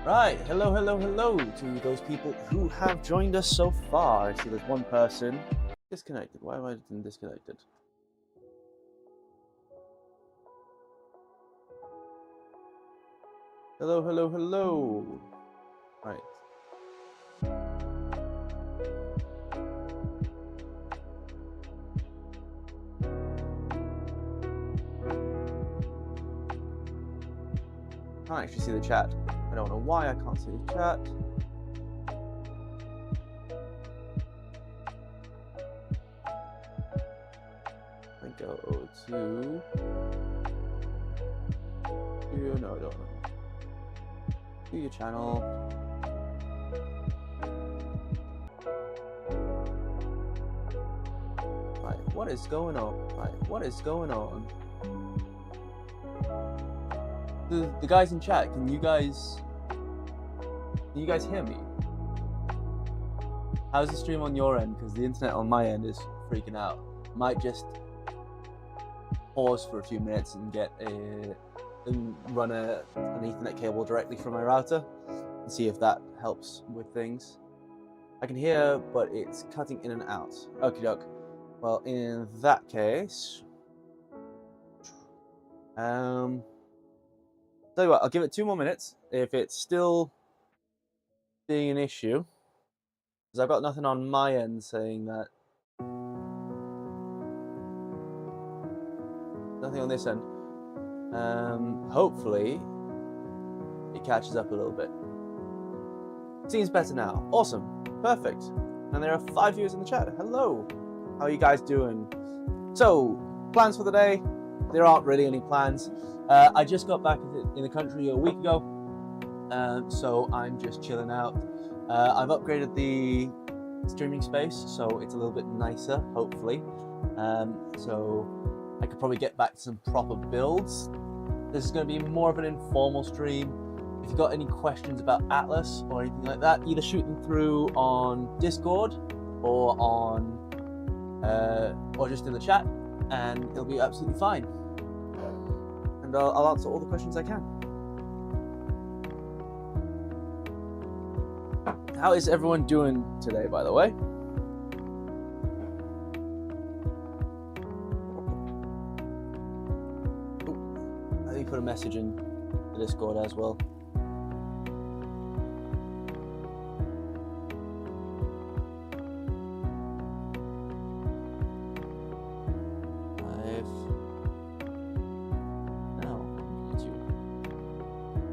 Right, hello to those people who have joined us so far. I see there's one person disconnected. Why have I been disconnected? Hello. Right. I can't actually see the chat. I don't know why I can't see the chat. I go to... No, I don't know. To your channel. Right, what is going on? The guys in chat, can you guys hear me? How's the stream on your end? Because the internet on my end is freaking out. Might just pause for a few minutes and run an Ethernet cable directly from my router and see if that helps with things. I can hear, but it's cutting in and out. Okie doke. Well, in that case, tell you what, I'll give it 2 more minutes. If it's still being an issue, because I've got nothing on my end saying that. Nothing on this end. Hopefully, it catches up a little bit. Seems better now. Awesome. Perfect. And there are 5 viewers in the chat. Hello. How are you guys doing? So, plans for the day? There aren't really any plans. I just got back in the country a week ago, so I'm just chilling out. I've upgraded the streaming space, so it's a little bit nicer, hopefully. So I could probably get back to some proper builds. This is going to be more of an informal stream. If you've got any questions about Atlas or anything like that, either shoot them through on Discord or just in the chat, and it'll be absolutely fine. And I'll answer all the questions I can. How is everyone doing today, by the way? Let me put a message in the Discord as well.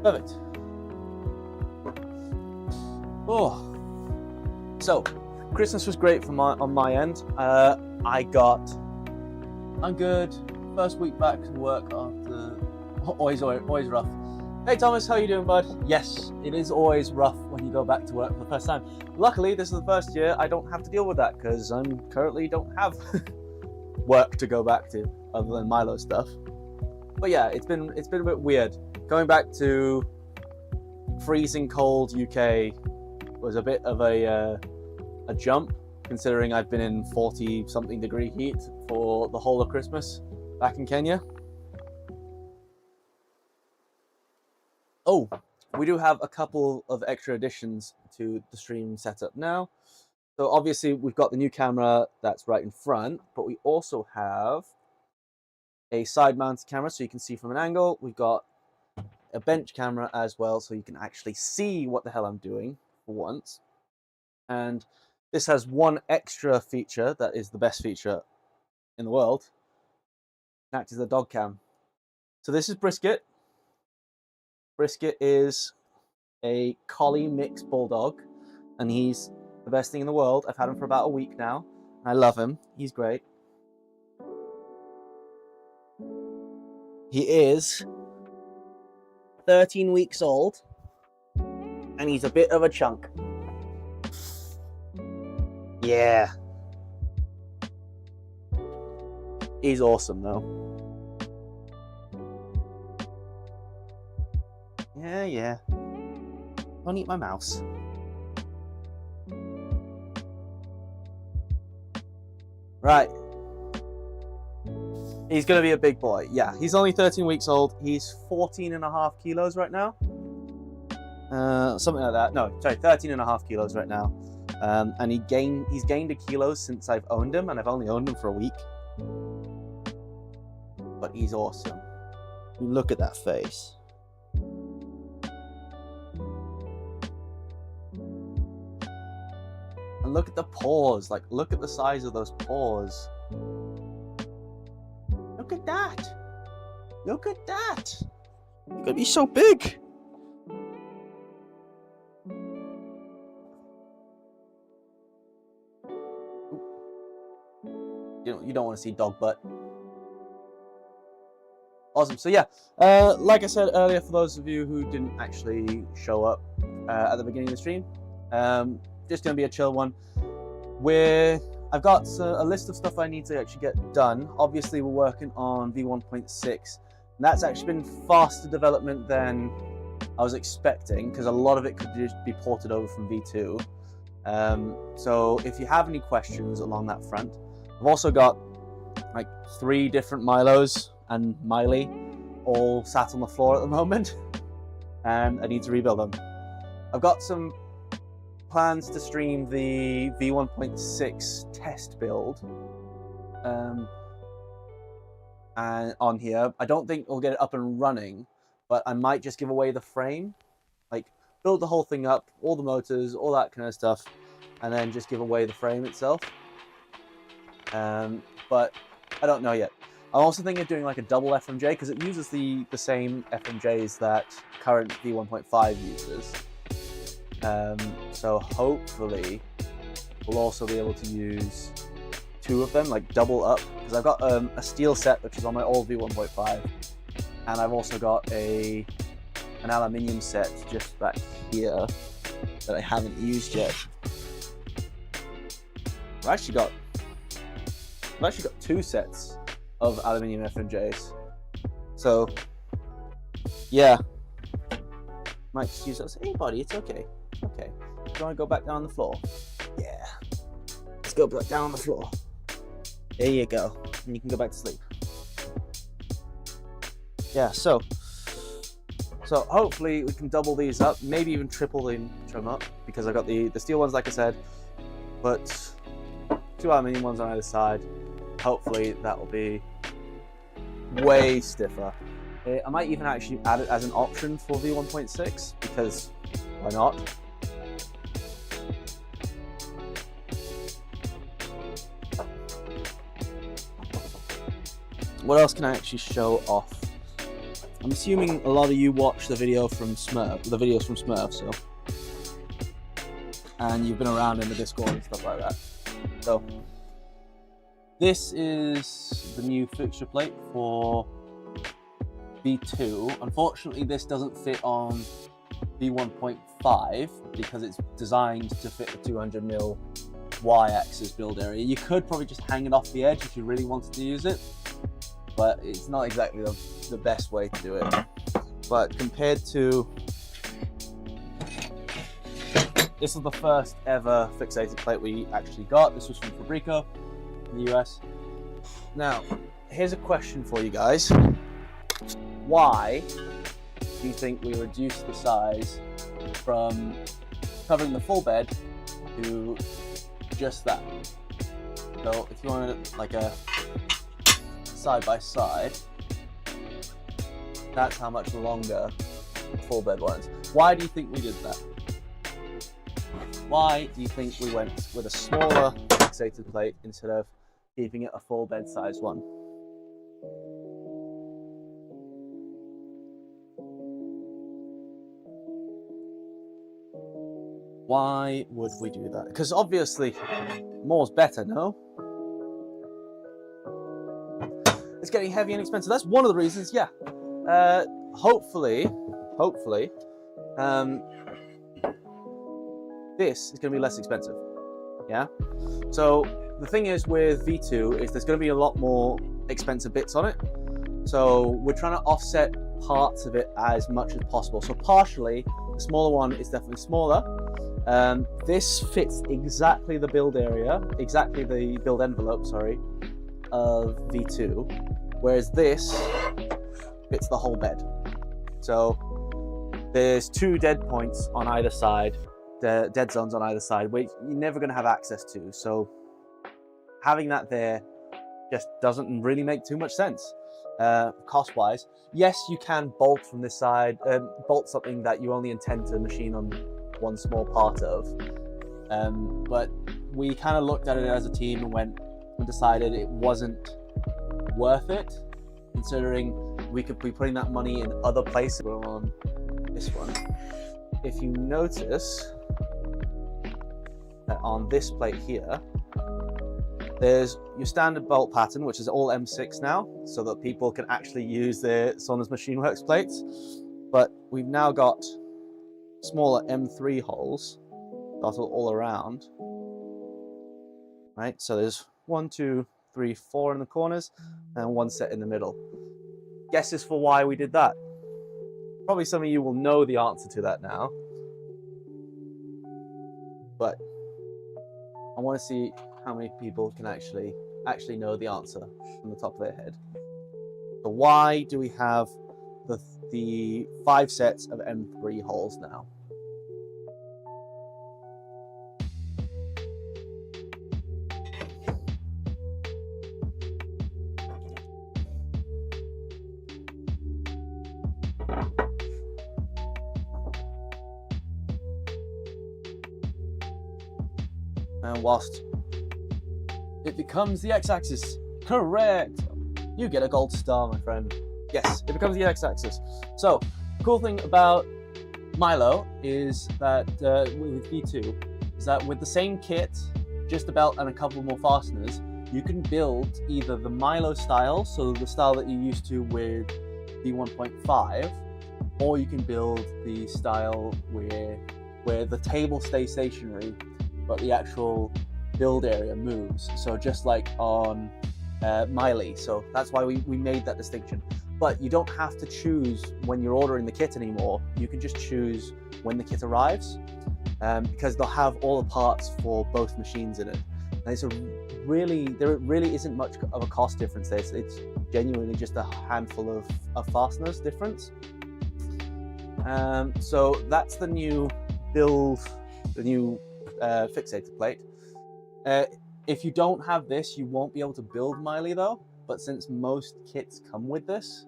Perfect. Oh, so Christmas was great on my end. I'm good. First week back to work after always rough. Hey Thomas, how you doing, bud? Yes, it is always rough when you go back to work for the first time. Luckily, this is the first year I don't have to deal with that because I'm currently don't have work to go back to other than Milo stuff. But yeah, it's been a bit weird. Going back to freezing cold UK was a bit of a jump, considering I've been in 40-something degree heat for the whole of Christmas back in Kenya. Oh, we do have a couple of extra additions to the stream setup now. So obviously we've got the new camera that's right in front, but we also have a side-mounted camera so you can see from an angle. We've got a bench camera as well, so you can actually see what the hell I'm doing for once. And this has one extra feature that is the best feature in the world. It acts as a dog cam. So this is Brisket. Brisket is a collie mix bulldog, and he's the best thing in the world. I've had him for about a week now. I love him. He's great. He is 13 weeks old, and he's a bit of a chunk. Yeah. He's awesome, though. Yeah. Don't eat my mouse. Right. He's going to be a big boy. Yeah, he's only 13 weeks old. He's 14.5 kilos right now. something like that. No, sorry, 13.5 kilos right now. And he's gained a kilo since I've owned him, and I've only owned him for a week. But he's awesome. Look at that face. And look at the paws. Like, look at the size of those paws. Look at that. Look at that. You're gonna be so big. You don't want to see dog butt. Awesome. So yeah, like I said earlier, for those of you who didn't actually show up at the beginning of the stream, just gonna be a chill one. I've got a list of stuff I need to actually get done. Obviously, we're working on V1.6, and that's actually been faster development than I was expecting, because a lot of it could just be ported over from V2. So if you have any questions along that front, I've also got like 3 different Milos and Miley all sat on the floor at the moment, and I need to rebuild them. I've got some plans to stream the V1.6 test build and on here. I don't think we'll get it up and running, but I might just give away the frame, like build the whole thing up, all the motors, all that kind of stuff, and then just give away the frame itself. But I don't know yet. I'm also thinking of doing like a double FMJ, because it uses the same FMJs that current V1.5 uses. So hopefully we'll also be able to use 2 of them, like double up, because I've got a steel set which is on my old V1.5, and I've also got an aluminium set just back here that I haven't used yet. I've actually got 2 sets of aluminium FMJs. So yeah, might just use those. Hey buddy, it's okay. Okay. Do you want to go back down on the floor? Yeah. Let's go back down on the floor. There you go. And you can go back to sleep. Yeah, so hopefully we can double these up, maybe even triple them up, because I got the steel ones like I said, but 2 aluminium ones on either side. Hopefully that will be way stiffer. I might even actually add it as an option for V1.6, because why not? What else can I actually show off? I'm assuming a lot of you watch the videos from Smurf, so, and you've been around in the Discord and stuff like that. So this is the new fixture plate for V2. Unfortunately, this doesn't fit on V1.5 because it's designed to fit the 200mm Y-axis build area. You could probably just hang it off the edge if you really wanted to use it, but it's not exactly the best way to do it. But compared to, this is the first ever fixated plate we actually got. This was from Fabrico in the US. Now, here's a question for you guys. Why do you think we reduced the size from covering the full bed to just that? So if you wanted like a side by side, that's how much longer the full bed was. Why do you think we did that? Why do you think we went with a smaller fixated plate instead of keeping it a full bed size one? Why would we do that? Because obviously more's better, no? It's getting heavy and expensive. That's one of the reasons, yeah. Hopefully, this is going to be less expensive, yeah? So the thing is with V2 is there's going to be a lot more expensive bits on it. So we're trying to offset parts of it as much as possible. So partially, the smaller one is definitely smaller. This fits exactly the build area, exactly the build envelope, sorry, of V2, whereas this fits the whole bed. So there's 2 dead points on either side, the dead zones on either side, which you're never going to have access to. So having that there just doesn't really make too much sense cost-wise. Yes, you can bolt from this side, bolt something that you only intend to machine on one small part of. But we kind of looked at it as a team and decided it wasn't worth it, considering we could be putting that money in other places. We're on this one. If you notice that on this plate here, there's your standard bolt pattern, which is all M6 now, so that people can actually use their Sonus Machine Works plates. But we've now got smaller M3 holes dotted all around. Right, so there's 1, 2, 3, 4 in the corners, and 1 set in the middle. Guesses for why we did that? Probably some of you will know the answer to that now, but I want to see how many people can actually know the answer from the top of their head. So why do we have the 5 sets of M3 holes now? And whilst it becomes the x-axis, correct, you get a gold star, my friend. Yes, it becomes the x-axis. So, cool thing about Milo is that with V2 is that with the same kit, just a belt and a couple more fasteners, you can build either the Milo style, so the style that you're used to with the 1.5, or you can build the style where the table stays stationary, but the actual build area moves. So just like on Miley. So that's why we made that distinction. But you don't have to choose when you're ordering the kit anymore. You can just choose when the kit arrives, because they'll have all the parts for both machines in it. And there really isn't much of a cost difference there. It's genuinely just a handful of fasteners difference. So that's the new build, the new fixator plate. If you don't have this, you won't be able to build Miley though, but since most kits come with this,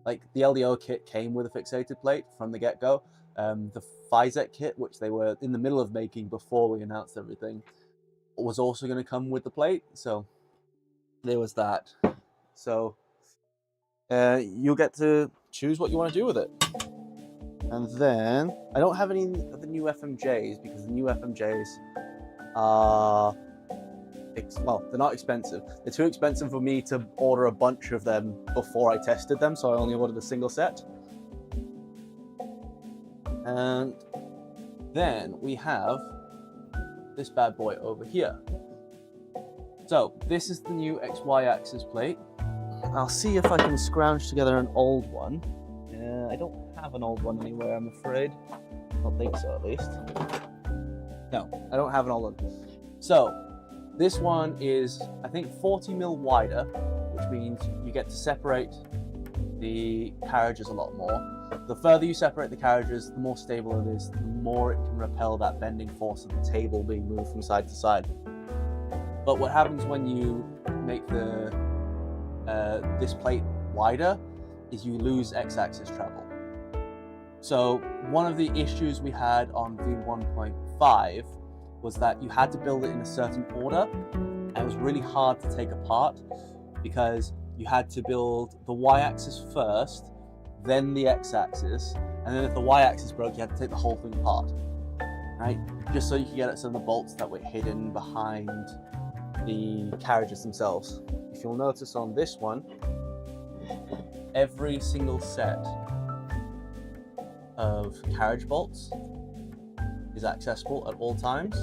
like the LDO kit came with a fixated plate from the get-go, the Physec kit, which they were in the middle of making before we announced everything, was also going to come with the plate, so there was that. So you'll get to choose what you want to do with it. And then I don't have any of the new FMJs because the new FMJs are, well, they're not expensive. They're too expensive for me to order a bunch of them before I tested them, so I only ordered a single set. And then we have this bad boy over here. So this is the new XY axis plate. I'll see if I can scrounge together an old one. I don't have an old one anywhere, I'm afraid. I don't think so, at least. No, I don't have an old one. So this one is, I think, 40mm wider, which means you get to separate the carriages a lot more. The further you separate the carriages, the more stable it is, the more it can repel that bending force of the table being moved from side to side. But what happens when you make this plate wider is you lose x-axis travel. So one of the issues we had on V1.5 was that you had to build it in a certain order, and it was really hard to take apart because you had to build the y-axis first, then the x-axis, and then if the y-axis broke, you had to take the whole thing apart, right? Just so you could get at some of the bolts that were hidden behind the carriages themselves. If you'll notice on this one, every single set of carriage bolts is accessible at all times.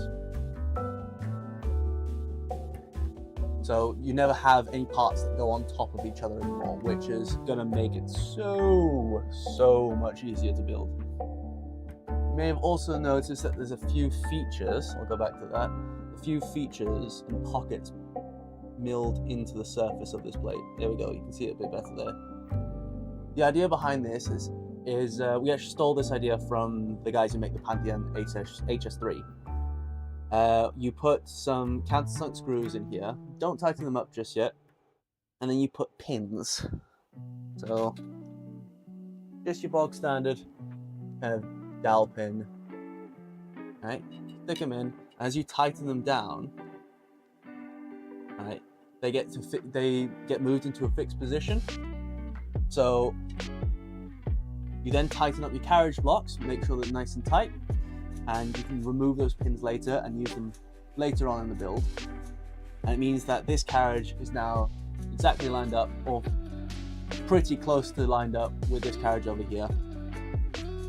So you never have any parts that go on top of each other anymore, which is gonna make it so much easier to build. You may have also noticed that there's a few features, I'll go back to that, a few features and pockets milled into the surface of this plate. There we go, you can see it a bit better there. The idea behind this is is we actually stole this idea from the guys who make the Pantheon HS3. You put some countersunk screws in here. Don't tighten them up just yet. And then you put pins. So just your bog standard kind of dowel pin. Right? Stick them in. As you tighten them down, right, they get moved into a fixed position. So you then tighten up your carriage blocks, make sure they're nice and tight, and you can remove those pins later and use them later on in the build. And it means that this carriage is now exactly lined up, or pretty close to lined up with this carriage over here.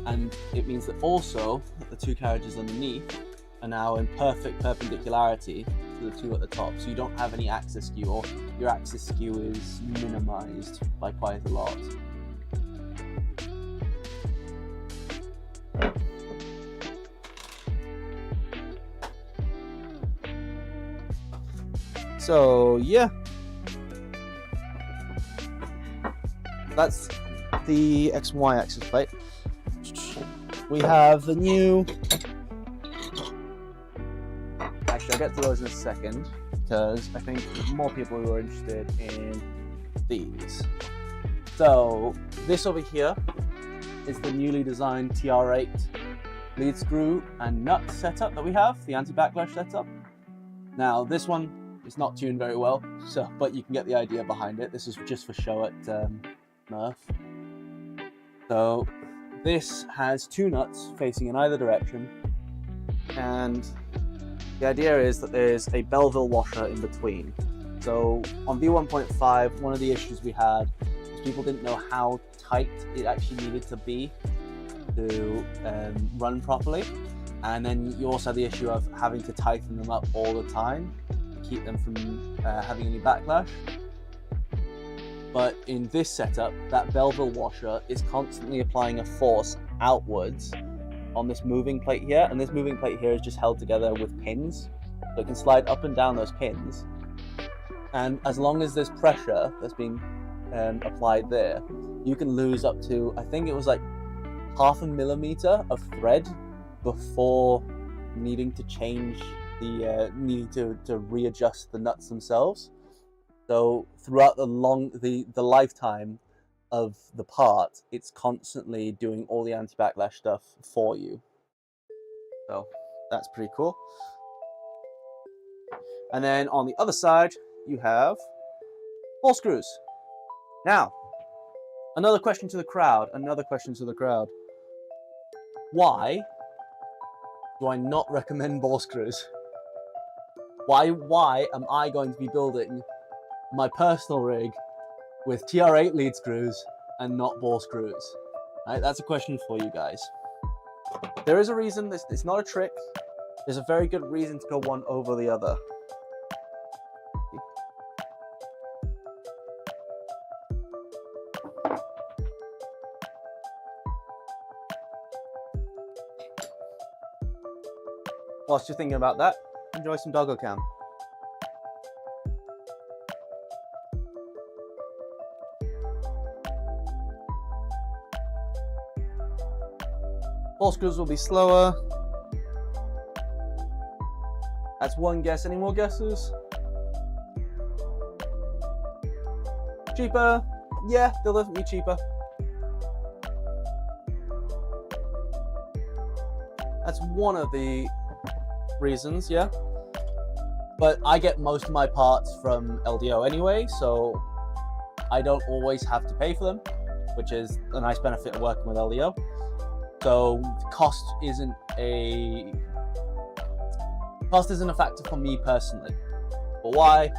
And it means that also that the two carriages underneath are now in perfect perpendicularity to the two at the top, so you don't have any axis skew, or your axis skew is minimized by quite a lot. So yeah, that's the X and Y axis plate. We have the new, actually I'll get to those in a second, because I think more people who are interested in these. So this over here is the newly designed TR8 lead screw and nut setup that we have, the anti-backlash setup. Now this one is not tuned very well, but you can get the idea behind it. This is just for show at Murph. So this has two nuts facing in either direction, and the idea is that there's a Belleville washer in between. So on V1.5, one of the issues we had was people didn't know how tight it actually needed to be to run properly, and then you also have the issue of having to tighten them up all the time to keep them from having any backlash. But in this setup, that Belleville washer is constantly applying a force outwards on this moving plate here, and this moving plate here is just held together with pins, so it can slide up and down those pins. And as long as there's pressure that's being applied there, you can lose up to, I think it was like 0.5 millimeter of thread before needing to change the needing to readjust the nuts themselves. So throughout the lifetime of the part, it's constantly doing all the anti-backlash stuff for you. So that's pretty cool. And then on the other side, you have ball screws. Now, another question to the crowd. Why do I not recommend ball screws? Why am I going to be building my personal rig with TR8 lead screws and not ball screws? Right, that's a question for you guys. There is a reason. It's not a trick. There's a very good reason to go one over the other. Whilst you're thinking about that, enjoy some doggo cam. Ball screws will be slower. That's one guess. Any more guesses? Cheaper? Yeah, they'll definitely be cheaper. That's one of the reasons, yeah. But I get most of my parts from LDO anyway, so I don't always have to pay for them, which is a nice benefit of working with LDO. So cost isn't a factor for me personally. But why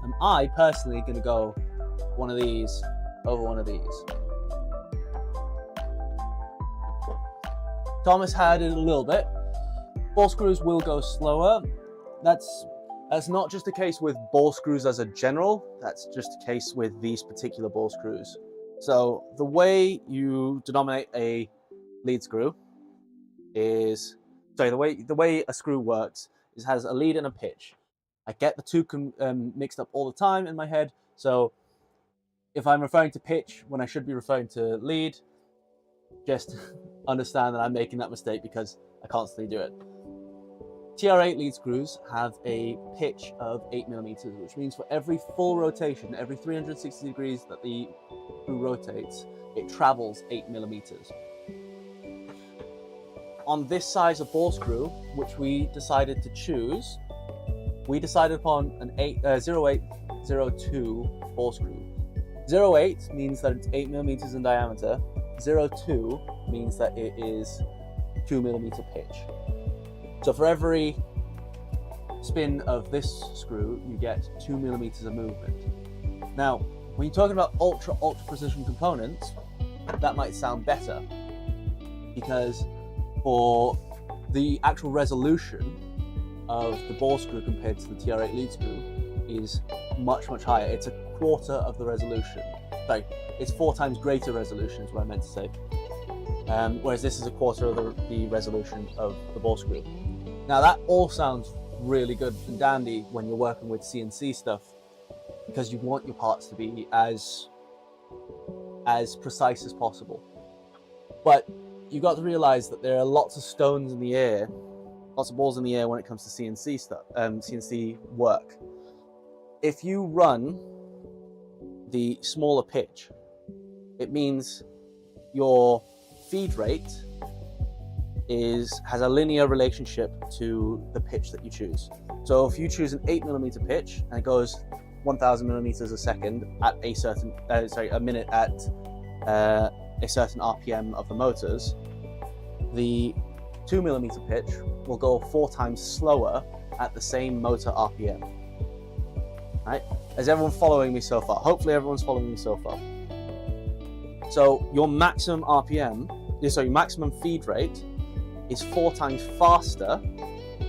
am I personally going to go one of these over one of these? Thomas had it a little bit. Ball screws will go slower. That's not just the case with ball screws as a general. That's just the case with these particular ball screws. So the way you denominate a lead screw is, the way a screw works is it has a lead and a pitch. I get the two mixed up all the time in my head. So if I'm referring to pitch when I should be referring to lead, just understand that I'm making that mistake because I constantly do it. TR8 lead screws have a pitch of 8mm, which means for every full rotation, every 360 degrees that the screw rotates, it travels 8mm. On this size of ball screw, which we decided to choose, we decided upon an 0802 ball screw. 08 means that it's 8mm in diameter. 02 means that it is 2mm pitch. So for every spin of this screw, you get 2mm of movement. Now, when you're talking about ultra precision components, that might sound better, because for the actual resolution of the ball screw compared to the TR8 lead screw is much higher. It's a quarter of the resolution. Sorry, it's 4 times greater resolution is what I meant to say. Whereas this is a quarter of the resolution of the ball screw. Now that all sounds really good and dandy when you're working with CNC stuff, because you want your parts to be as precise as possible. But you've got to realize that there are lots of stones in the air, lots of balls in the air when it comes to CNC stuff, CNC work. If you run the smaller pitch, it means your feed rate has a linear relationship to the pitch that you choose. So if you choose an 8mm pitch and it goes 1000 millimeters a second at a certain a minute at a certain RPM of the motors, the 2mm pitch will go 4 times slower at the same motor RPM. Right? Is everyone following me so far? Hopefully everyone's following me so far. So your maximum RPM, so your maximum feed rate is 4 times faster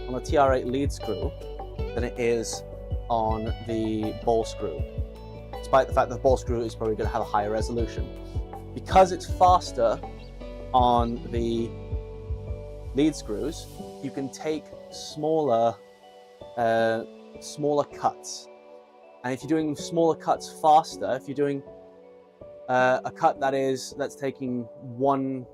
on a TR8 lead screw than it is on the ball screw, despite the fact that the ball screw is probably going to have a higher resolution. Because it's faster on the lead screws, you can take smaller cuts. And if you're doing smaller cuts faster, if you're doing a cut that's taking 1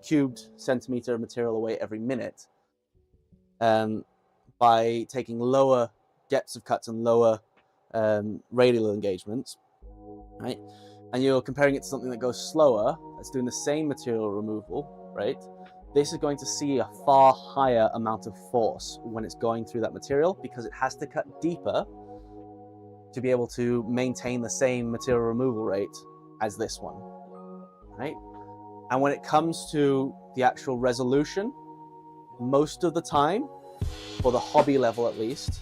cubed centimeter of material away every minute, by taking lower depths of cuts and lower radial engagements, right? And you're comparing it to something that goes slower, that's doing the same material removal, right? This is going to see a far higher amount of force when it's going through that material, because it has to cut deeper to be able to maintain the same material removal rate as this one, right? And when it comes to the actual resolution, most of the time, for the hobby level at least,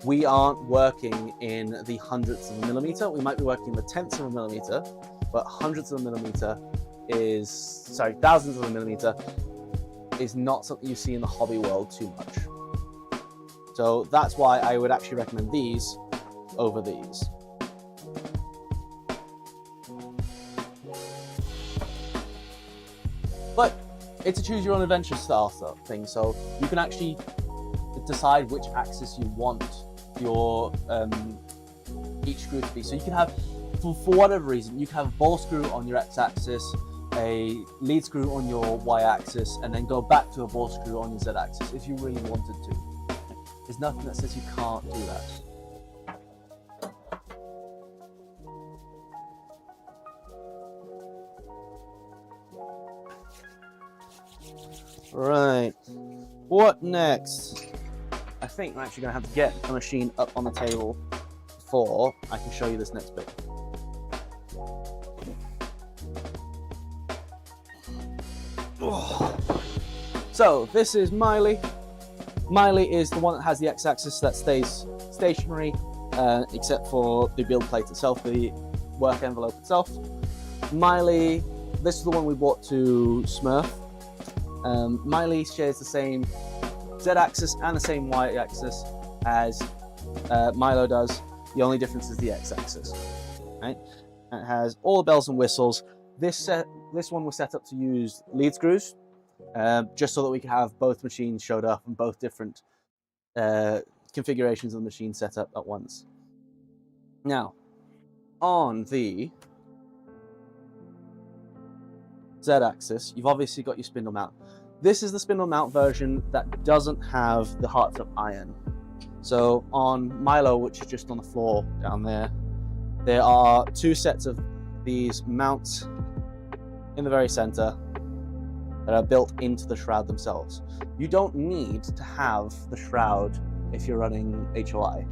we aren't working in the hundredths of a millimeter. We might be working in the tenths of a millimeter, but thousands of a millimeter is not something you see in the hobby world too much. So that's why I would actually recommend these over these. But it's a choose your own adventure style thing, so you can actually decide which axis you want your each screw to be. So you can have, for whatever reason, you can have a ball screw on your x-axis, a lead screw on your y-axis, and then go back to a ball screw on your z-axis if you really wanted to. There's nothing that says you can't do that. Right, what next? I think I'm actually going to have to get the machine up on the table before I can show you this next bit. So this is Miley. Miley is the one that has the x-axis that stays stationary, except for the build plate itself, the work envelope itself. Miley, this is the one we bought to Smurf. Miley shares the same z-axis and the same y-axis as Milo does. The only difference is the x-axis. Right? And it has all the bells and whistles. This one was set up to use lead screws, just so that we could have both machines showed up and both different configurations of the machine set up at once. Now, on the Z-axis, you've obviously got your spindle mount. This is the spindle mount version that doesn't have the hearts of iron. So on Milo, which is just on the floor down there, there are 2 sets of these mounts in the very center that are built into the shroud themselves. You don't need to have the shroud if you're running HOI.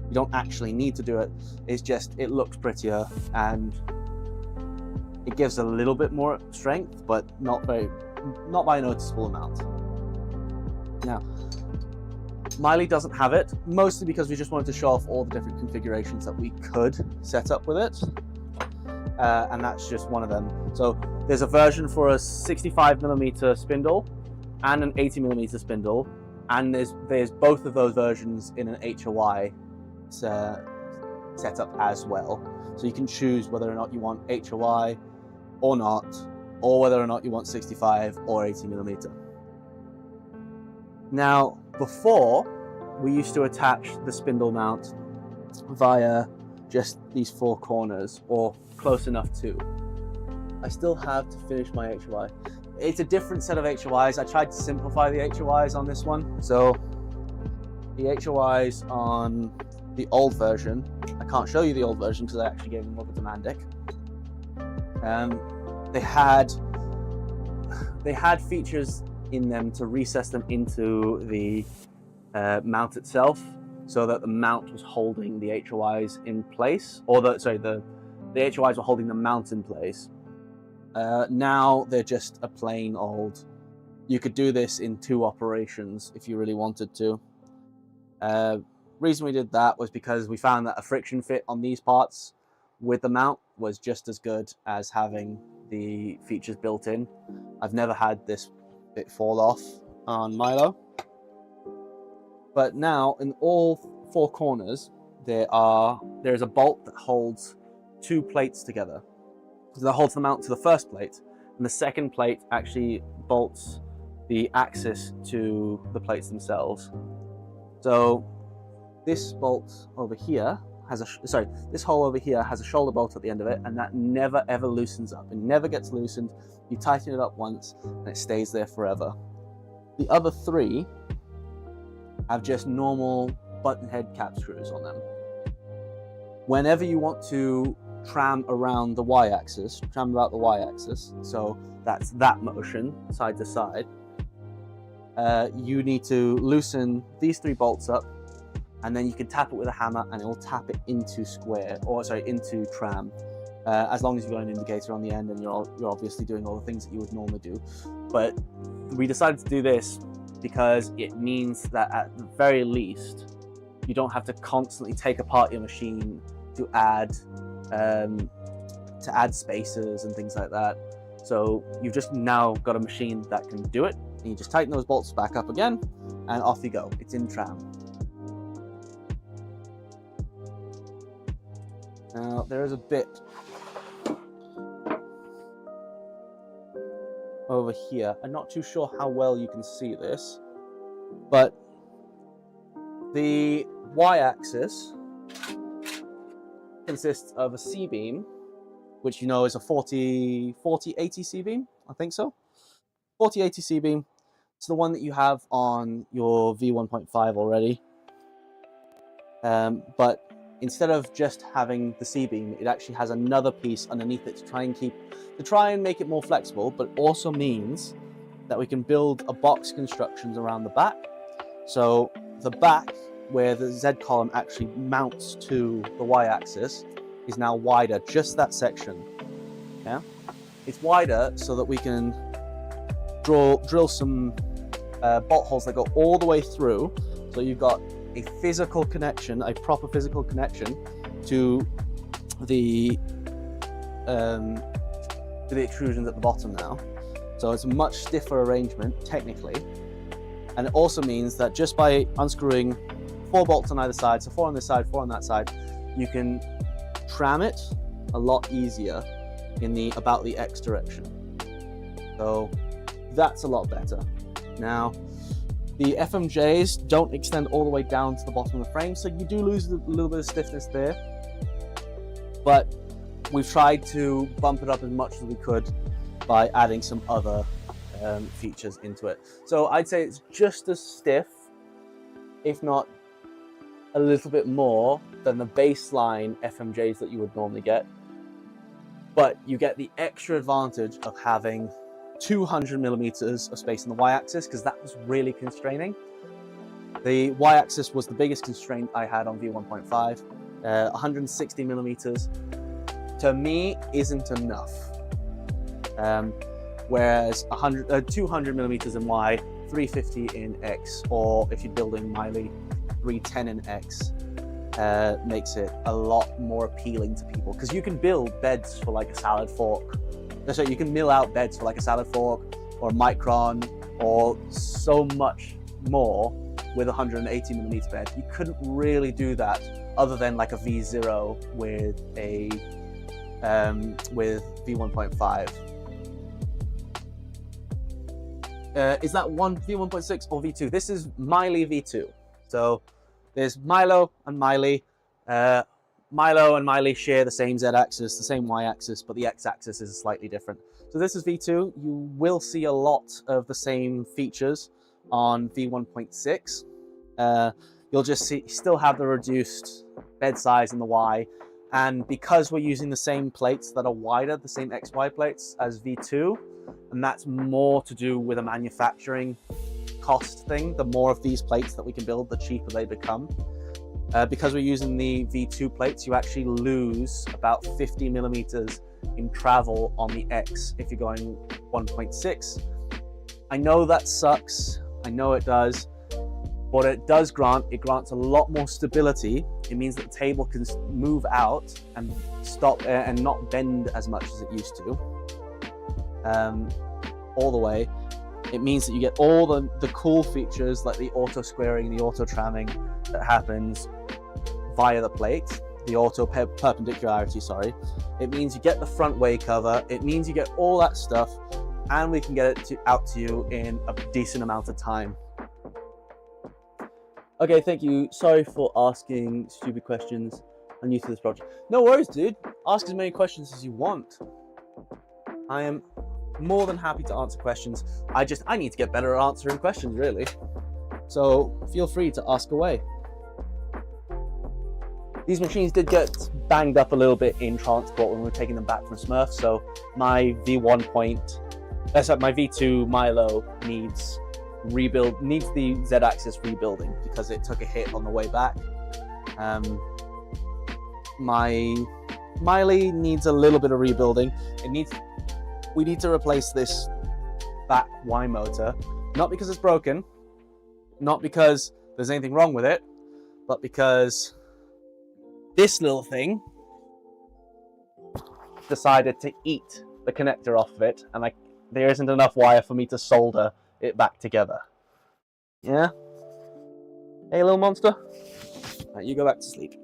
You don't actually need to do it. It's just, it looks prettier and it gives a little bit more strength, but not by a noticeable amount. Now, Miley doesn't have it, mostly because we just wanted to show off all the different configurations that we could set up with it. And that's just one of them. So there's a version for a 65mm spindle and an 80mm spindle, and there's both of those versions in an HOI setup as well. So you can choose whether or not you want HOI or not, or whether or not you want 65 or 80mm. Now, before, we used to attach the spindle mount via just these 4 corners, or close enough to. I still have to finish my HOI. It's a different set of HOIs. I tried to simplify the HOIs on this one. So the HOIs on the old version, I can't show you the old version because I actually gave them over to Mandic. They had features in them to recess them into the mount itself, so that the mount was holding the HOIs in place, or the HOIs were holding the mount in place. Now they're just a plain old. You could do this in 2 operations if you really wanted to. Reason we did that was because we found that a friction fit on these parts with the mount was just as good as having the features built in. I've never had this bit fall off on Milo. But now in all 4 corners, there's a bolt that holds 2 plates together. So that holds the mount to the first plate, and the second plate actually bolts the axis to the plates themselves. So this bolt over here this hole over here has a shoulder bolt at the end of it, and that never ever loosens up. It never gets loosened. You tighten it up once and it stays there forever. The other 3 have just normal button head cap screws on them. Whenever you want to tram around the y-axis, tram about the y-axis, so that's that motion side to side, you need to loosen these 3 bolts up, and then you can tap it with a hammer and it will tap it into into tram, as long as you've got an indicator on the end and you're obviously doing all the things that you would normally do. But we decided to do this because it means that at the very least you don't have to constantly take apart your machine to add spacers and things like that. So you've just now got a machine that can do it, and you just tighten those bolts back up again and off you go. It's in tram. Now there is a bit over here. I'm not too sure how well you can see this, but the y-axis consists of a C-beam, which you know is a 4080 C-beam, I think so. 4080 C-beam. It's the one that you have on your V1.5 already. But instead of just having the C-beam, it actually has another piece underneath it to try and make it more flexible, but also means that we can build a box constructions around the back. So the back, where the Z column actually mounts to the y-axis, is now wider, just that section. Yeah, it's wider so that we can drill some bolt holes that go all the way through. So you've got a physical connection, a proper physical connection to the extrusions at the bottom now. So it's a much stiffer arrangement technically, and it also means that just by unscrewing 4 bolts on either side, so 4 on this side, 4 on that side, you can tram it a lot easier in the about the X direction. So that's a lot better. Now the FMJs don't extend all the way down to the bottom of the frame, so you do lose a little bit of stiffness there, but we've tried to bump it up as much as we could by adding some other features into it. So I'd say it's just as stiff, if not a little bit more, than the baseline FMJs that you would normally get. But you get the extra advantage of having 200 millimeters of space on the y-axis, because that was really constraining. The y-axis was the biggest constraint I had on V1.5. 160 millimeters to me isn't enough. Whereas 200 millimeters in Y, 350 in X, or if you're building Miley, 310 in X, makes it a lot more appealing to people, because you can build beds for like a salad fork. So you can mill out beds for like a salad fork or a micron or so much more with a 180 millimeter bed. You couldn't really do that other than like a V0 with a with V1.5. Is that one V1.6 or V2? This is Miley V2. So there's Milo and Miley. Milo and Miley share the same Z-axis, the same Y-axis, but the X-axis is slightly different. So this is V2. You will see a lot of the same features on V1.6. You'll just still have the reduced bed size in the Y. And because we're using the same plates that are wider, the same XY plates as V2, and that's more to do with a manufacturing cost thing. The more of these plates that we can build, the cheaper they become. Because we're using the V2 plates, you actually lose about 50 millimeters in travel on the X if you're going 1.6. I know that sucks, I know it does, but it grants a lot more stability. It means that the table can move out and stop and not bend as much as it used to, all the way. It means that you get all the cool features like the auto squaring, the auto tramming that happens via the plate, the auto perpendicularity, sorry. It means you get the front way cover. It means you get all that stuff, and we can get it out to you in a decent amount of time. Okay, thank you. Sorry for asking stupid questions. I'm new to this project. No worries, dude. Ask as many questions as you want. I am more than happy to answer questions. I need to get better at answering questions, really. So feel free to ask away. These machines did get banged up a little bit in transport when we were taking them back from Smurf. So my my V2 Milo needs the Z-axis rebuilding because it took a hit on the way back. My Miley needs a little bit of rebuilding. We need to replace this back Y motor, not because it's broken, not because there's anything wrong with it, but because this little thing decided to eat the connector off of it, and there isn't enough wire for me to solder it back together. Yeah? Hey, little monster. Right, you go back to sleep.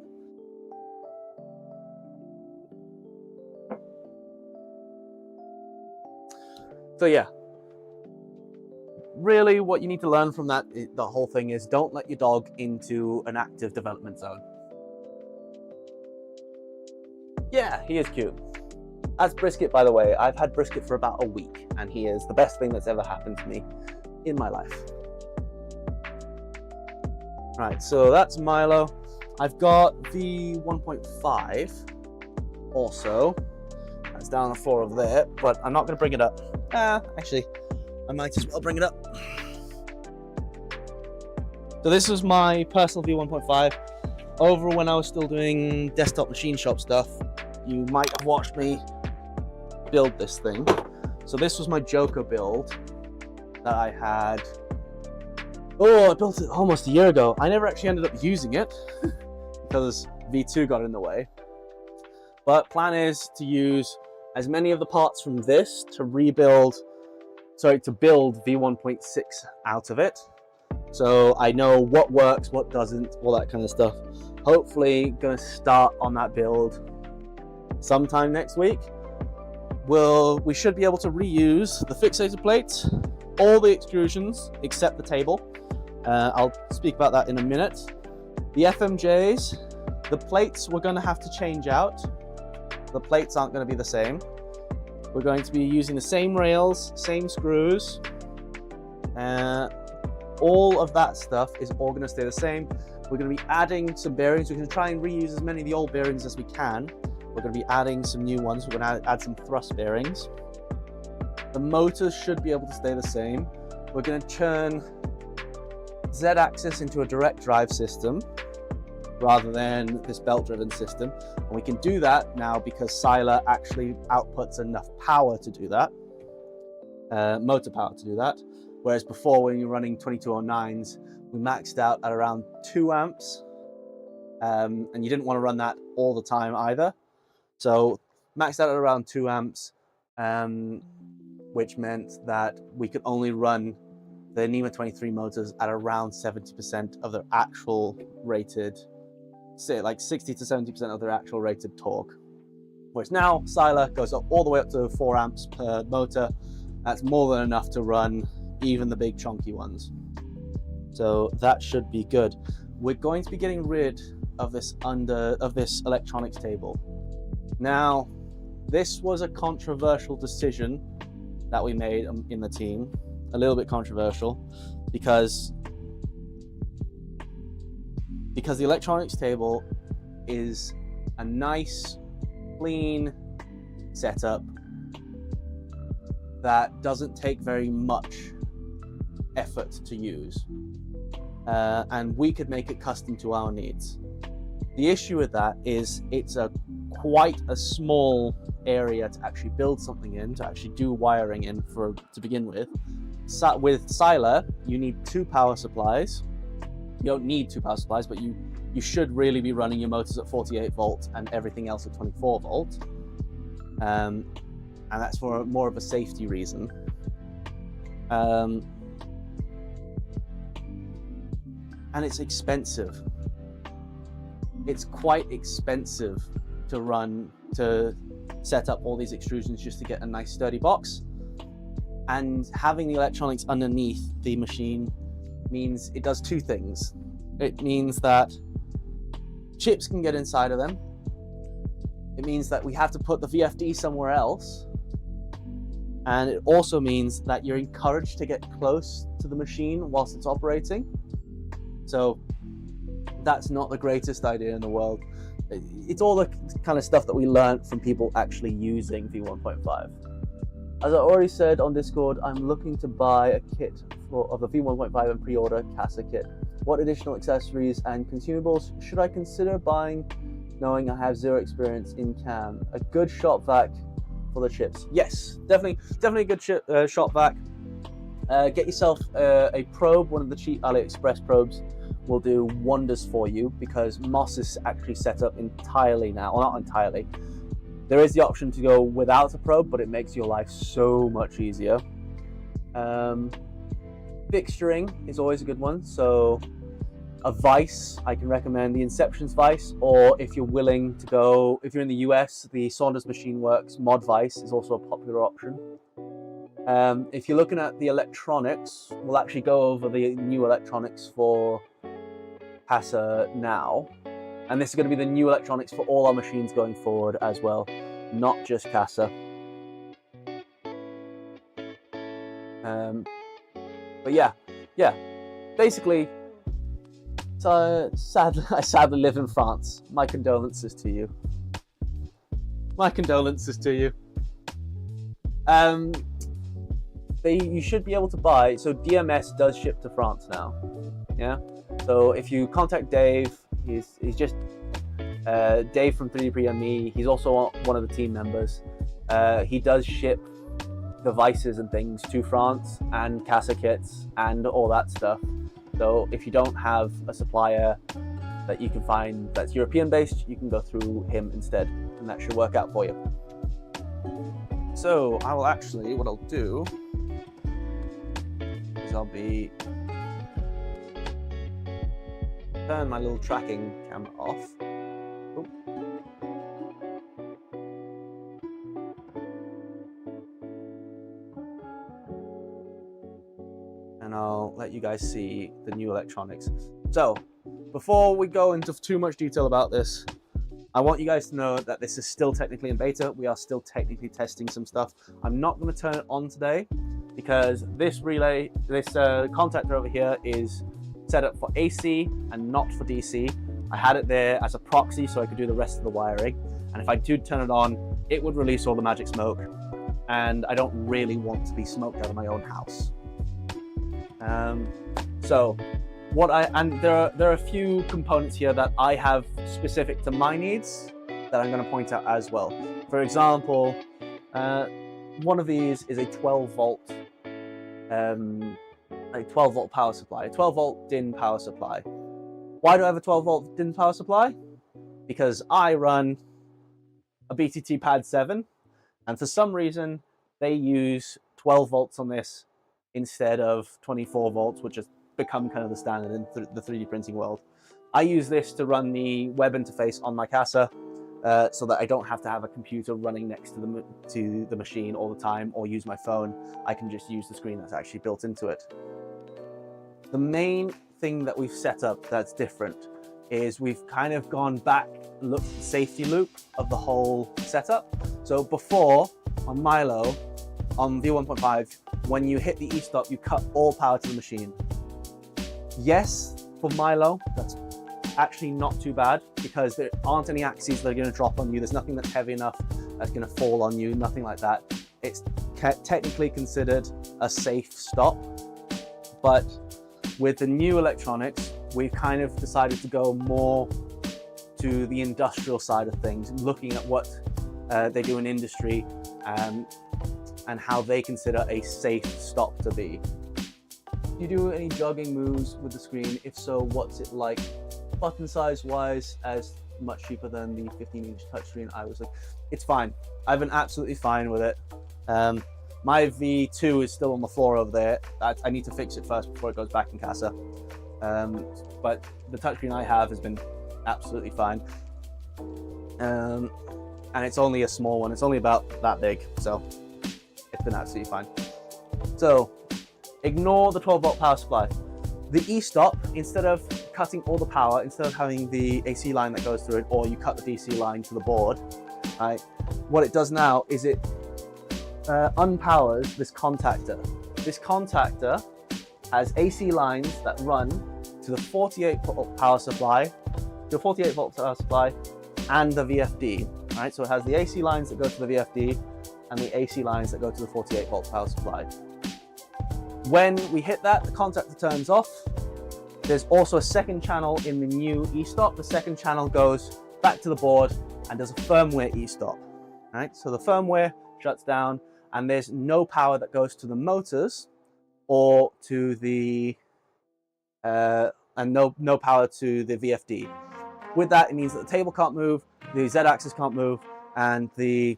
So yeah, really what you need to learn from that, the whole thing is, don't let your dog into an active development zone. Yeah, he is cute. That's Brisket, by the way. I've had Brisket for about a week, and he is the best thing that's ever happened to me in my life. Right, so that's Milo. I've got the 1.5 also. That's down on the floor over there, but I'm not going to bring it up. Actually, I might as well bring it up. So this was my personal V1.5. Over when I was still doing desktop machine shop stuff, you might have watched me build this thing. So this was my Joker build that I had. Oh, I built it almost a year ago. I never actually ended up using it because V2 got in the way. But plan is to use as many of the parts from this to build V1.6 out of it. So I know what works, what doesn't, all that kind of stuff. Hopefully gonna start on that build sometime next week. We should be able to reuse the fixator plates, all the extrusions except the table. I'll speak about that in a minute. The FMJs, the plates we're gonna have to change out. The plates aren't gonna be the same. We're going to be using the same rails, same screws. All of that stuff is all going to stay the same. We're going to be adding some bearings. We're going to try and reuse as many of the old bearings as we can. We're going to be adding some new ones. We're going to add some thrust bearings. The motors should be able to stay the same. We're going to turn Z-axis into a direct drive system rather than this belt-driven system. And we can do that now because Siler actually outputs enough power to do that, motor power to do that. Whereas before, when you're running 2209s, we maxed out at around 2 amps, and you didn't want to run that all the time either. So maxed out at around 2 amps, which meant that we could only run the NEMA 23 motors at around 70% of their actual rated, say like 60 to 70% of their actual rated torque. Whereas now, Siler goes up all the way up to 4 amps per motor. That's more than enough to run even the big chunky ones. So that should be good. We're going to be getting rid of this electronics table. Now, this was a controversial decision that we made in the team. A little bit controversial because the electronics table is a nice, clean setup that doesn't take very much effort to use, and we could make it custom to our needs. The issue with that is it's quite a small area to actually build something in, to actually do wiring in to begin with. With Siler, you need 2 power supplies. You don't need 2 power supplies, but you should really be running your motors at 48 volt and everything else at 24 volt. And that's for more of a safety reason. And it's expensive. It's quite expensive to set up all these extrusions just to get a nice sturdy box. And having the electronics underneath the machine means it does 2 things. It means that chips can get inside of them. It means that we have to put the VFD somewhere else. And it also means that you're encouraged to get close to the machine whilst it's operating. So that's not the greatest idea in the world. It's all the kind of stuff that we learned from people actually using V1.5. As I already said on Discord, I'm looking to buy a kit of the V1.5 and pre-order CASA kit. What additional accessories and consumables should I consider buying, knowing I have 0 experience in CAM? A good shop vac for the chips. Yes, definitely a good shop vac. Get yourself a probe. One of the cheap AliExpress probes will do wonders for you because Moss is actually set up entirely now. Well, not entirely. There is the option to go without a probe, but it makes your life so much easier. Fixturing is always a good one. So a vise, I can recommend the Inception's vise, or if you're willing to go, if you're in the US, the Saunders Machine Works mod vise is also a popular option. If you're looking at the electronics, we'll actually go over the new electronics for CASA now. And this is going to be the new electronics for all our machines going forward as well, not just CASA. But yeah, basically, so I sadly live in France. My condolences to you. My condolences to you. You should be able to buy, so DMS does ship to France now, yeah? So if you contact Dave, he's just Dave from 3D Pre and me, he's also one of the team members. He does ship devices and things to France and CASA kits and all that stuff. So if you don't have a supplier that you can find that's European based, you can go through him instead, and that should work out for you. So I will actually, what I'll do is I'll be turn my little tracking camera off. Oh. And I'll let you guys see the new electronics. So before we go into too much detail about this, I want you guys to know that this is still technically in beta. We are still technically testing some stuff. I'm not going to turn it on today because this relay, this contactor over here is set up for AC and not for DC. I had it there as a proxy so I could do the rest of the wiring. And if I do turn it on, it would release all the magic smoke. And I don't really want to be smoked out of my own house. There are a few components here that I have specific to my needs that I'm going to point out as well. For example, one of these is a 12 volt power supply, a 12 volt DIN power supply. Why do I have a 12 volt DIN power supply? Because I run a BTT Pad 7, and for some reason they use 12 volts on this instead of 24 volts, which has become kind of the standard in the 3D printing world. I use this to run the web interface on my CASA so that I don't have to have a computer running next to the machine all the time or use my phone. I can just use the screen that's actually built into it. The main thing that we've set up that's different is we've kind of gone back, looked at the safety loop of the whole setup. So before, on Milo, on V1.5, when you hit the e-stop, you cut all power to the machine. Yes, for Milo, that's actually not too bad because there aren't any axes that are going to drop on you. There's nothing that's heavy enough that's going to fall on you, nothing like that. It's technically considered a safe stop, but with the new electronics, we've kind of decided to go more to the industrial side of things, looking at what they do in industry and how they consider a safe stop to be. Do you do any jogging moves with the screen? If so, what's it like? Button size wise, as much cheaper than the 15-inch touchscreen. I was like, it's fine. I've been absolutely fine with it. My V2 is still on the floor over there. I need to fix it first before it goes back in CASA. But the touchscreen I have has been absolutely fine. And it's only a small one. It's only about that big, so it's been absolutely fine. So ignore the 12 volt power supply. The e-stop, instead of cutting all the power, instead of having the AC line that goes through it, or you cut the DC line to the board, right? What it does now is it unpowers this contactor. This contactor has AC lines that run to the 48 volt power supply, and the VFD, right? So it has the AC lines that go to the VFD and the AC lines that go to the 48 volt power supply. When we hit that, the contactor turns off. There's also a second channel in the new e-stop. The second channel goes back to the board and does a firmware e-stop, right? So the firmware shuts down and there's no power that goes to the motors or to the, no power to the VFD. With that, it means that the table can't move, the Z-axis can't move, and the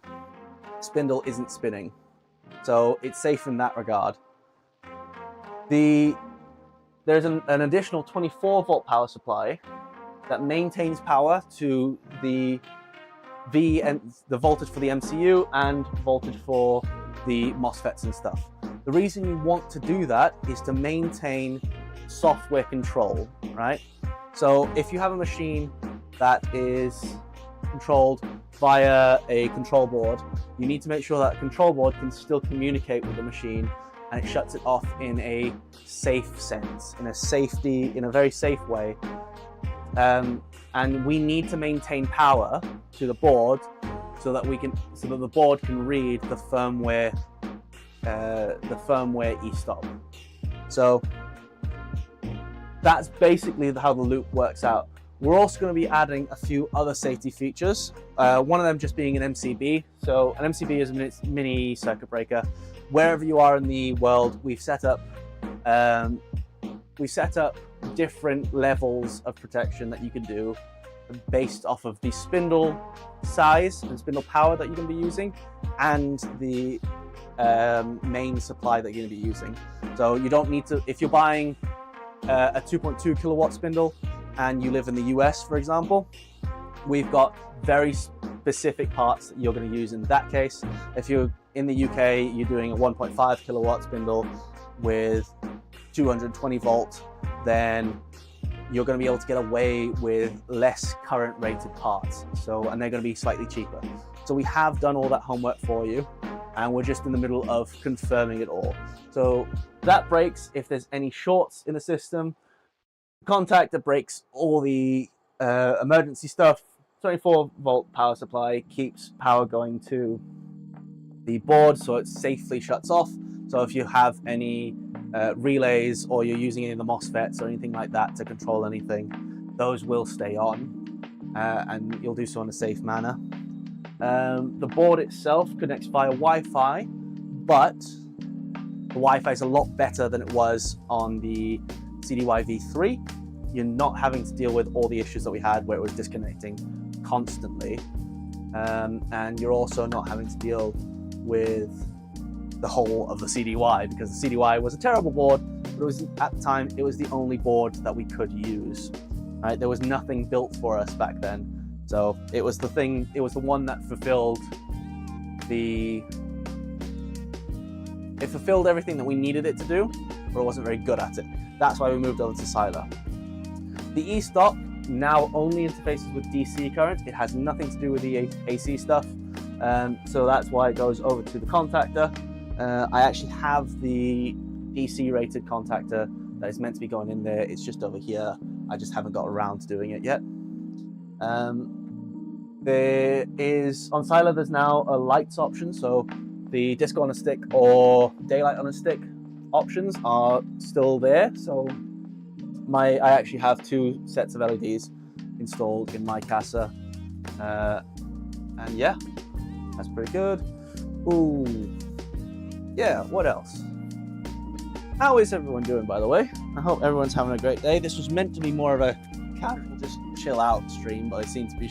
spindle isn't spinning. So it's safe in that regard. There's an additional 24 volt power supply that maintains power to the voltage for the MCU and voltage for the MOSFETs and stuff. The reason you want to do that is to maintain software control, right? So if you have a machine that is controlled via a control board, you need to make sure that the control board can still communicate with the machine and it shuts it off in a safe sense, in a very safe way. And we need to maintain power to the board so that the board can read the firmware e-stop. So that's basically how the loop works out. We're also going to be adding a few other safety features. One of them just being an MCB. So an MCB is a mini circuit breaker. Wherever you are in the world, we've set up different levels of protection that you can do based off of the spindle size and spindle power that you're going to be using and the main supply that you're going to be using. So you don't need to, if you're buying a 2.2 kilowatt spindle and you live in the US, for example, we've got very specific parts that you're going to use in that case. If you're in the UK, you're doing a 1.5 kilowatt spindle with 220 volt, then you're going to be able to get away with less current rated parts. So, and they're going to be slightly cheaper. So we have done all that homework for you, and we're just in the middle of confirming it all. So that breaks if there's any shorts in the system. Contactor breaks all the emergency stuff. 24-volt power supply keeps power going to the board, so it safely shuts off. So if you have any relays, or you're using any of the MOSFETs or anything like that to control anything, those will stay on, and you'll do so in a safe manner. The board itself connects via Wi-Fi, but the Wi-Fi is a lot better than it was on the CDY V3. You're not having to deal with all the issues that we had where it was disconnecting constantly, and you're also not having to deal with the whole of the CDY, because the CDY was a terrible board, but it was, at the time, it was the only board that we could use. Right? There was nothing built for us back then, so it was the thing. It was the one that fulfilled everything that we needed it to do, but it wasn't very good at it. That's why we moved over to Siler. The e-stop now only interfaces with DC current. It has nothing to do with the AC stuff, so that's why it goes over to the contactor. I actually have the DC rated contactor that is meant to be going in there. It's just over here. I just haven't got around to doing it yet. There is, on Siler, there's now a lights option, so the disco on a stick or daylight on a stick options are still there. So I actually have 2 sets of LEDs installed in my casa, and yeah, that's pretty good. Ooh, yeah, what else? How is everyone doing, by the way? I hope everyone's having a great day. This was meant to be more of a casual, just chill out stream, but I seem to be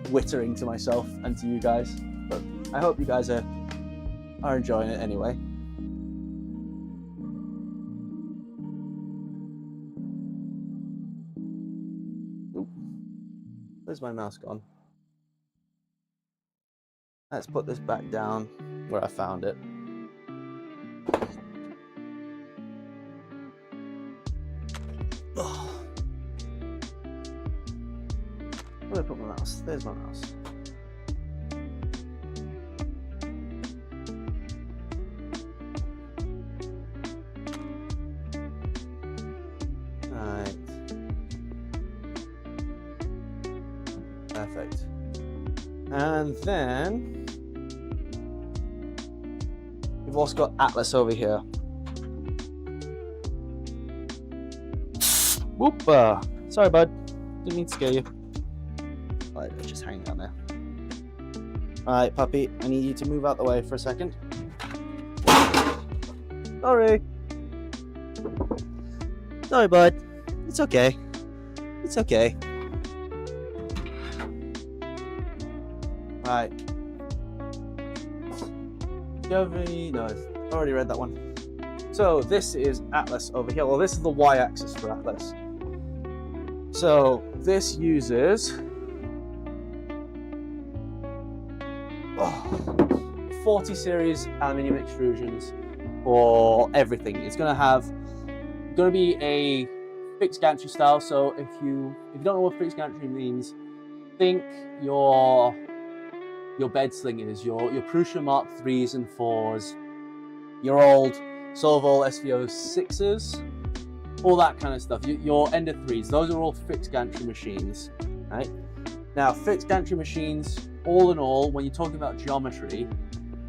whittering to myself and to you guys. But I hope you guys are enjoying it anyway. Oop. Where's my mouse gone? Let's put this back down where I found it. Oh. Where did I put my mouse? There's my mouse. Alright. Perfect. And then we've also got Atlas over here. Whoop! Sorry, bud. Didn't mean to scare you. Alright, just hang down there. Alright, puppy. I need you to move out the way for a second. Sorry. Sorry, bud. It's okay. It's okay. Right. Do you have any? No, I've already read that one. So this is Atlas over here. Well, this is the y-axis for Atlas. So this uses 40 series aluminium extrusions for everything. It's going to be a fixed gantry style. So if you don't know what fixed gantry means, think your bed sling is your Prusa Mark 3s and 4s, your old Solvol SVO 6s, all that kind of stuff. Your Ender 3s, those are all fixed gantry machines, right? Now, fixed gantry machines, all in all, when you're talking about geometry,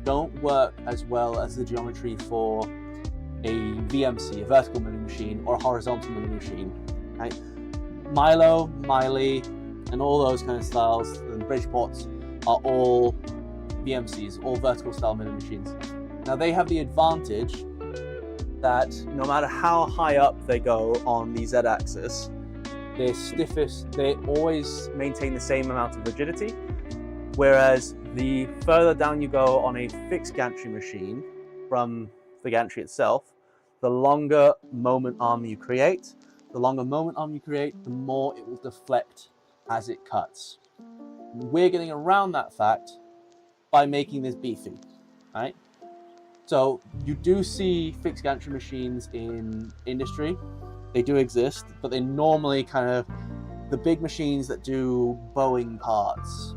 don't work as well as the geometry for a VMC, a vertical milling machine, or a horizontal milling machine, right? Milo, Miley, and all those kind of styles, and Bridgeports, are all VMCs, all vertical style milling machines. Now they have the advantage that no matter how high up they go on the Z-axis, they always maintain the same amount of rigidity, whereas the further down you go on a fixed gantry machine from the gantry itself, the longer moment arm you create. The longer moment arm you create, the more it will deflect as it cuts. We're getting around that fact by making this beefy, right? So you do see fixed gantry machines in industry. They do exist, but they normally kind of, the big machines that do Boeing parts,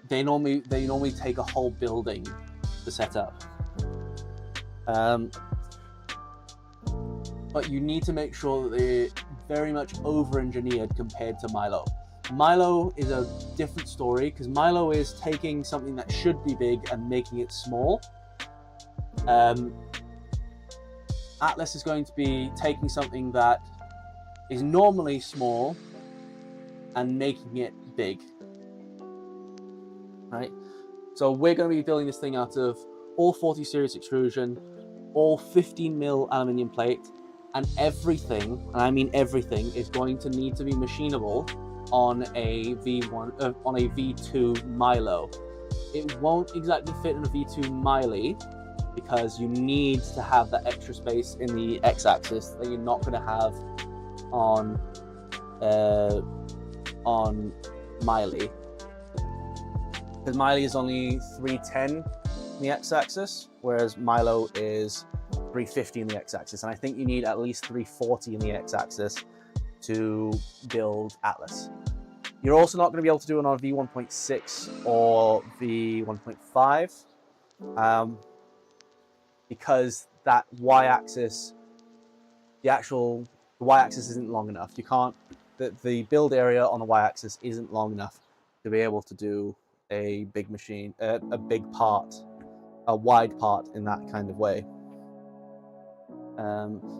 they normally take a whole building to set up. But you need to make sure that they're very much over-engineered compared to Milo. Milo is a different story, because Milo is taking something that should be big and making it small. Atlas is going to be taking something that is normally small and making it big, right? So we're going to be building this thing out of all 40 series extrusion, all 15mm aluminium plate, and everything, and I mean everything, is going to need to be machinable on a V2 Milo. It won't exactly fit in a V2 Miley, because you need to have that extra space in the x-axis that you're not going to have on Miley, because Miley is only 310 in the x-axis, whereas Milo is 350 in the x-axis, and I think you need at least 340 in the x-axis to build Atlas. You're also not going to be able to do it on V1.6 or V1.5 because that y-axis, the y-axis isn't long enough. You can't, the build area on the y-axis isn't long enough to be able to do a big machine, a big part, a wide part in that kind of way.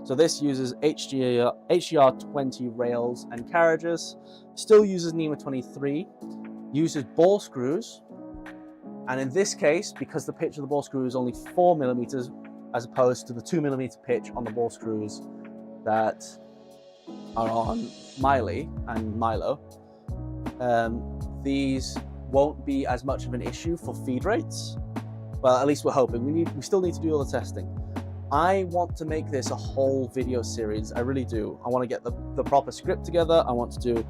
So this uses HGR20 rails and carriages, still uses NEMA 23, uses ball screws, and in this case, because the pitch of the ball screw is only 4mm as opposed to the 2mm pitch on the ball screws that are on Miley and Milo, these won't be as much of an issue for feed rates. Well, at least we're hoping. We still need to do all the testing. I want to make this a whole video series. I really do. I want to get the proper script together. I want to do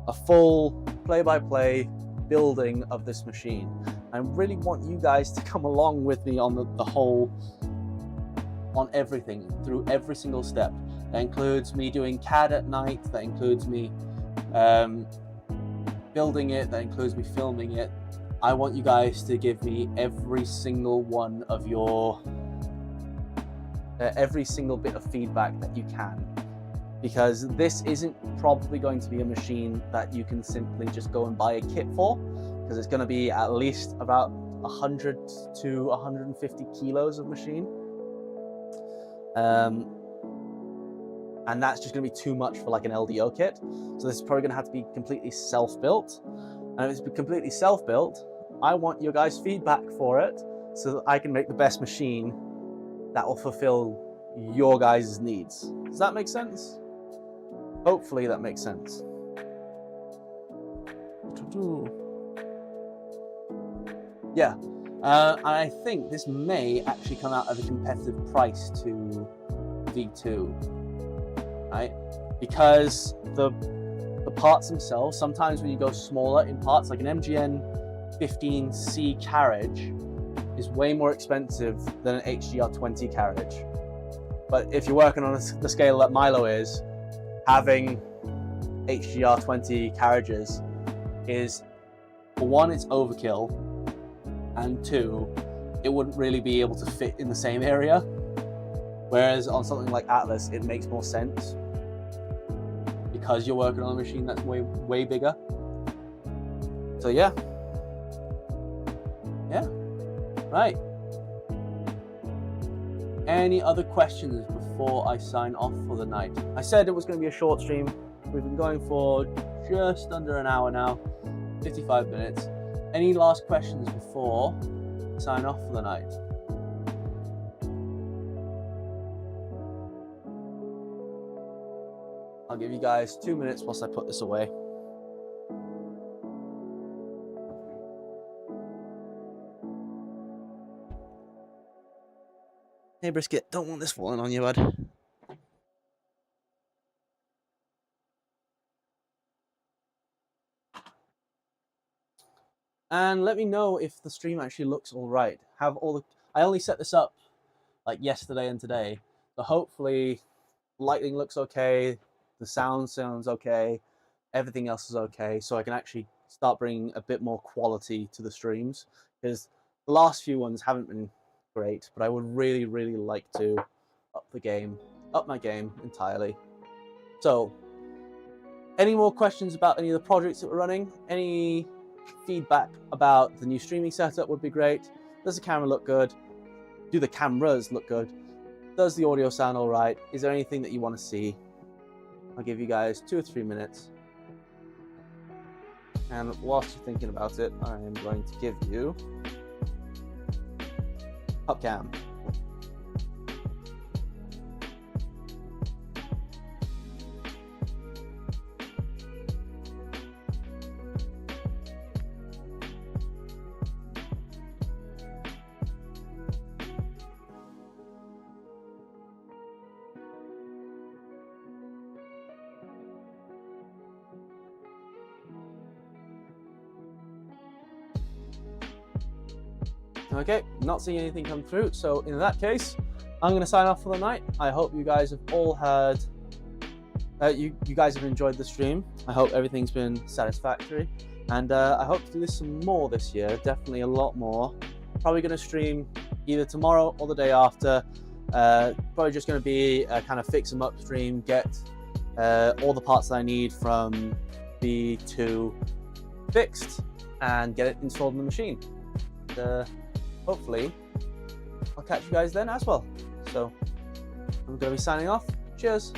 a full play-by-play building of this machine. I really want you guys to come along with me on the whole, on everything, through every single step. That includes me doing CAD at night. That includes me building it. That includes me filming it. I want you guys to give me every single one of your every single bit of feedback that you can, because this isn't probably going to be a machine that you can simply just go and buy a kit for, because it's going to be at least about 100 to 150 kilos of machine, and that's just going to be too much for like an LDO kit. So this is probably going to have to be completely self-built, and if it's completely self-built, I want your guys' feedback for it so that I can make the best machine that will fulfill your guys' needs. Does that make sense? Hopefully that makes sense. Yeah, and I think this may actually come out at a competitive price to V2, right? Because the parts themselves, sometimes when you go smaller in parts, like an MGN 15C carriage is way more expensive than an HGR20 carriage. But if you're working on the scale that Milo is, having HGR20 carriages is, for one, it's overkill, and two, it wouldn't really be able to fit in the same area. Whereas on something like Atlas, it makes more sense because you're working on a machine that's way bigger. So yeah. Right. Any other questions before I sign off for the night? I said it was going to be a short stream. We've been going for just under an hour now, 55 minutes. Any last questions before I sign off for the night? I'll give you guys 2 minutes whilst I put this away. Hey Brisket, don't want this falling on you, bud. And let me know if the stream actually looks all right. I only set this up like yesterday and today, so hopefully lighting looks okay, the sounds okay, everything else is okay, so I can actually start bringing a bit more quality to the streams, because the last few ones haven't been great, but I would really, really like to up my game entirely. So, any more questions about any of the projects that we're running? Any feedback about the new streaming setup would be great. Does the camera look good? Do the cameras look good? Does the audio sound all right? Is there anything that you want to see? I'll give you guys 2 or 3 minutes. And whilst you're thinking about it, I am going to give you Upcam. Okay, not seeing anything come through, so in that case, I'm going to sign off for the night. I hope you guys have all had, you guys have enjoyed the stream. I hope everything's been satisfactory, and I hope to do this some more this year, definitely a lot more. Probably going to stream either tomorrow or the day after. Probably just going to be a kind of fix them up stream, get all the parts that I need from B2 fixed, and get it installed in the machine. Hopefully, I'll catch you guys then as well. So, I'm going to be signing off. Cheers.